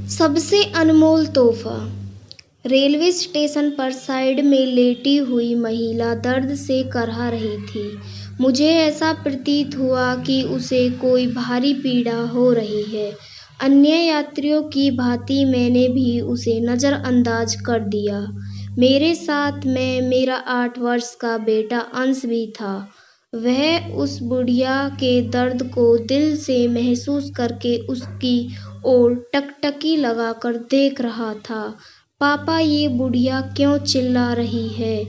सबसे अनमोल तोहफा। Railway station पर साइड में लेटी हुई महिला दर्द से करहा रही थी। मुझे ऐसा प्रतीत हुआ कि उसे कोई भारी पीड़ा हो रही है। अन्य यात्रियों की भांति मैंने भी उसे नजरअंदाज कर दिया। मेरे साथ में मेरा 8 वर्ष का बेटा अंश भी था। वह उस बुढ़िया के दर्द को दिल से महसूस करके उसकी ओर टकटकी लगाकर देख रहा था। पापा, ये बुढ़िया क्यों चिल्ला रही है?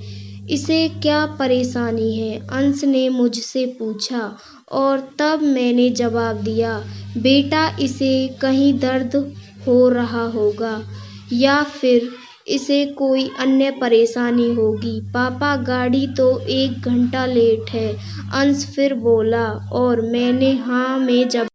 इसे क्या परेशानी है? अंश ने मुझसे पूछा और तब मैंने जवाब दिया, बेटा, इसे कहीं दर्द हो रहा होगा या फिर इसे कोई अन्य परेशानी होगी। पापा, गाड़ी तो 1 घंटा लेट है, अंश फिर बोला और मैंने हाँ में जवाब।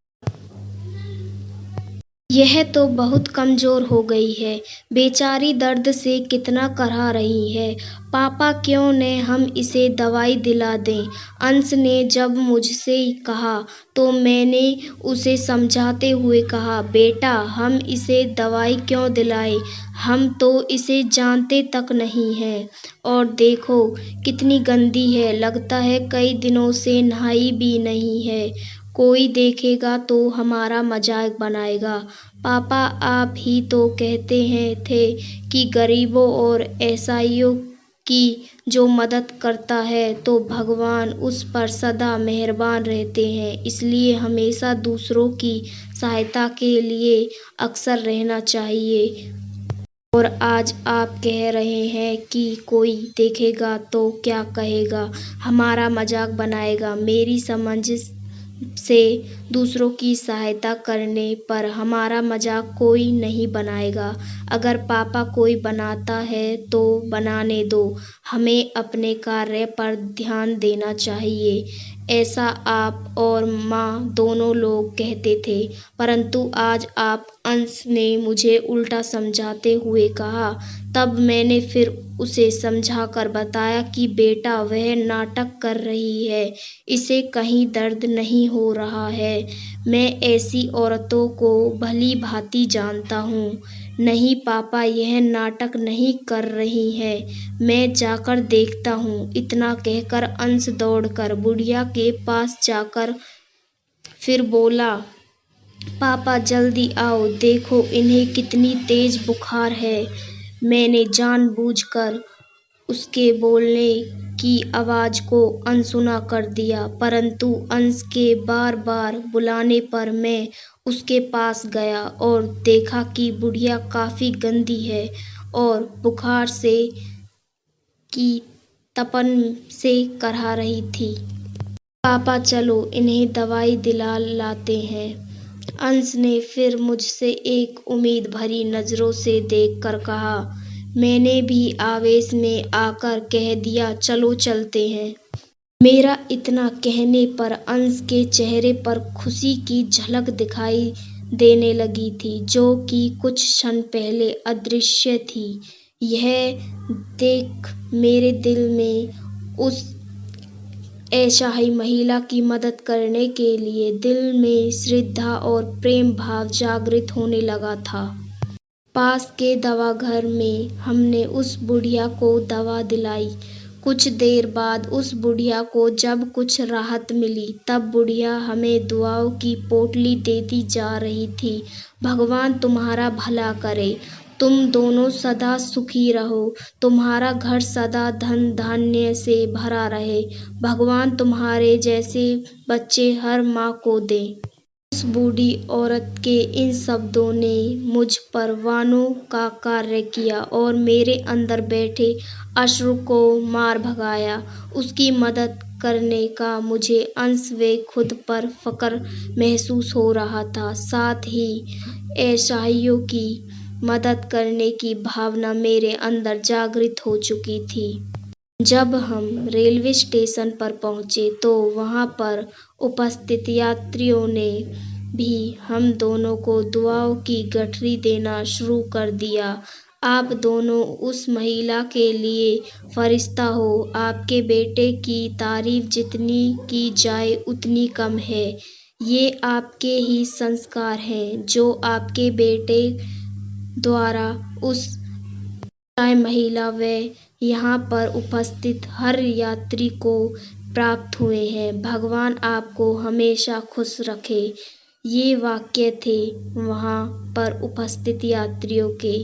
यह तो बहुत कमजोर हो गई है। बेचारी दर्द से कितना करहा रही है। पापा, क्यों न हम इसे दवाई दिला दें? अंश ने जब मुझसे कहा तो मैंने उसे समझाते हुए कहा, बेटा, हम इसे दवाई क्यों दिलाएं? हम तो इसे जानते तक नहीं हैं। और देखो कितनी गंदी है, लगता है कई दिनों से नहाई भी नहीं है। कोई देखेगा तो हमारा मजाक बनाएगा। पापा, आप ही तो कहते हैं थे कि गरीबों और असहायों की जो मदद करता है तो भगवान उस पर सदा मेहरबान रहते हैं, इसलिए हमेशा दूसरों की सहायता के लिए अग्रसर रहना चाहिए। और आज आप कह रहे हैं कि कोई देखेगा तो क्या कहेगा, हमारा मजाक बनाएगा। मेरी समझ से दूसरों की सहायता करने पर हमारा मजाक कोई नहीं बनाएगा। अगर पापा कोई बनाता है तो बनाने दो, हमें अपने कार्य पर ध्यान देना चाहिए। ऐसा आप और माँ दोनों लोग कहते थे, परंतु आज आप, अंश ने मुझे उल्टा समझाते हुए कहा। तब मैंने फिर उसे समझाकर बताया कि बेटा, वह नाटक कर रही है, इसे कहीं दर्द नहीं हो रहा है। मैं ऐसी औरतों को भली भांति जानता हूँ। नहीं पापा, यह नाटक नहीं कर रही है, मैं जाकर देखता हूँ। इतना कहकर अंश दौड़कर बुढ़िया के पास जाकर फिर बोला, पापा, जल्दी आओ, देखो इन्हें कितनी तेज बुखार है। मैंने जानबूझकर उसके बोलने की आवाज को अनसुना कर दिया, परंतु अंश के बार बार बुलाने पर मैं उसके पास गया और देखा कि बुढ़िया काफी गंदी है और बुखार से की तपन से करहा रही थी। पापा, चलो इन्हें दवाई दिला लाते हैं। अंश ने फिर मुझसे एक उम्मीद भरी नजरों से देखकर कहा। मैंने भी आवेश में आकर कह दिया, चलो चलते हैं। मेरा इतना कहने पर अंश के चेहरे पर खुशी की झलक दिखाई देने लगी थी, जो कि कुछ क्षण पहले अदृश्य थी। यह देख मेरे दिल में उस असहाय महिला की मदद करने के लिए दिल में श्रद्धा और प्रेम भाव जागृत होने लगा था। पास के दवाघर में हमने उस बुढ़िया को दवा दिलाई। कुछ देर बाद उस बुढ़िया को जब कुछ राहत मिली, तब बुढ़िया हमें दुआओं की पोटली देती जा रही थी। भगवान तुम्हारा भला करे, तुम दोनों सदा सुखी रहो, तुम्हारा घर सदा धन धान्य से भरा रहे, भगवान तुम्हारे जैसे बच्चे हर माँ को दे। उस बूढ़ी औरत के इन शब्दों ने मुझ पर वाणों का कार्य किया और मेरे अंदर बैठे अश्रु को मार भगाया। उसकी मदद करने का मुझे अंश व खुद पर फक्र महसूस हो रहा था, साथ ही असहायों की मदद करने की भावना मेरे अंदर जागृत हो चुकी थी। जब हम रेलवे स्टेशन पर पहुंचे तो वहां पर उपस्थित यात्रियों ने भी हम दोनों को दुआओं की गठरी देना शुरू कर दिया। आप दोनों उस महिला के लिए फरिश्ता हो। आपके बेटे की तारीफ जितनी की जाए उतनी कम है। ये आपके ही संस्कार हैं जो आपके बेटे द्वारा उस महिला व यहाँ पर उपस्थित हर यात्री को प्राप्त हुए हैं। भगवान आपको हमेशा खुश रखे। ये वाक्य थे वहाँ पर उपस्थित यात्रियों के।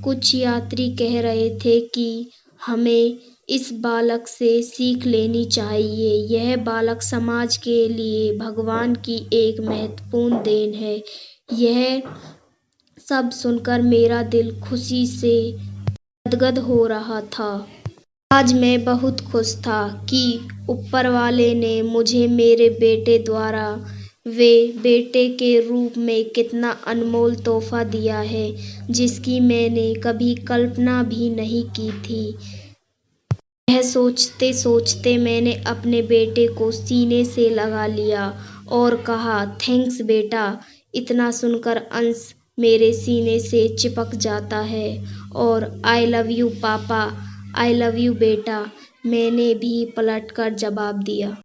कुछ यात्री कह रहे थे कि हमें इस बालक से सीख लेनी चाहिए। यह बालक समाज के लिए भगवान की एक महत्वपूर्ण देन है। यह सब सुनकर मेरा दिल खुशी से गदगद हो रहा था। आज मैं बहुत खुश था कि ऊपर वाले ने मुझे मेरे बेटे द्वारा वे बेटे के रूप में कितना अनमोल तोहफा दिया है, जिसकी मैंने कभी कल्पना भी नहीं की थी। यह सोचते सोचते मैंने अपने बेटे को सीने से लगा लिया और कहा, थैंक्स बेटा। इतना सुनकर अंश मेरे सीने से चिपक जाता है और आई लव यू पापा, आई लव यू बेटा, मैंने भी पलटकर जवाब दिया।